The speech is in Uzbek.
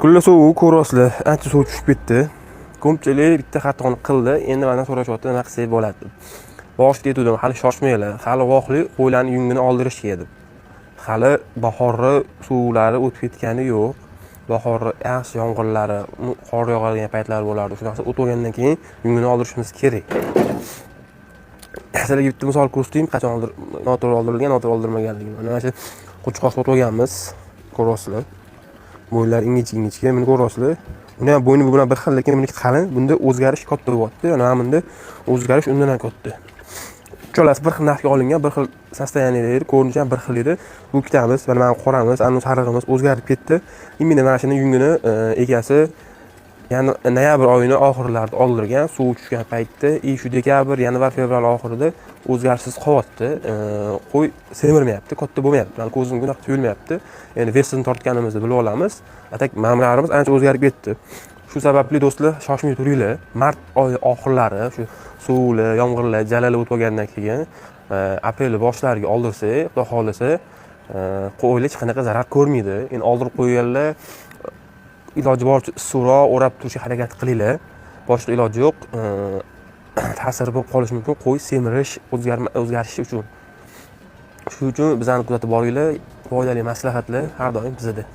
Kunlar sovuq, ko'rasizlar, ancha suv tushib ketdi. Ko'pchilik bitta xatoni qildi. Endi mendan so'rashyapti, nima qilsak bo'ladi deb. Boshida aytdim, hali shoshmanglar. Hali voqli qo'ylarning yungini oldirishga deb. Hali bahorni suvlari o'tib ketgani yo'q. Bahorni yaxshi yomg'irlari, qor yog'adigan paytlar bo'lardi. Shunaqa o't o'lgandan keyin yungini oldirishimiz kerak. Sizlarga bitta misol ko'rsatayim, qachon noto'g'ri oldirilgan, noto'g'ri oldirmaganligini. Mana shu qo'chqoqni o'tib olganmiz. Ko'rasizlar. Bo'ylar ingichka, buni ko'rasizlar. Uni ham bo'yni bu bilan bir xil, lekin buniki qalin. Bunda o'zgarish katta bo'lyapti. Ana bunda o'zgarish undan ham katta. Uchalasi bir xil narxga olingan, bir xil sostoyaniyada, ko'rinishi ham bir xil edi. Bu ikkitamiz, mana qoramiz, anu sarig'imiz o'zgarib ketdi. Endi mana shuni yungini egasi ya'ni noyabr oyining oxirlarida oldirgan, suv tushgan paytda, shu dekabr, yanvar, fevral oxirida o'zgarishsiz qolyapti. Qo'y semirmayapti, katta bo'lmayapti. Mana ko'zim gunoh tuyulmayapti. Endi vesini tortganimizni bilib olamiz. Atak mamlarimiz ancha o'zgarib ketdi. Shu sababli do'stlar, shoshmay turinglar. Mart oyi oxirlari shu suvli, yomg'irlar, jalali o'tib olgandan keyin aprel boshlariga oldirsak, xudo xolisa, qo'ylar hech qanaqa zarar ko'rmaydi. Endi oldirib qo'yganlar iloji boricha issiqroq o'rab turishga harakat qilinglar. Boshqa iloji yo'q. Ta'sir bo'lib qolishi mumkin, qo'y semirish, o'zgarishi uchun. Shuning uchun bizani kuzatib boringlar. Foydali maslahatlar har doim bizda.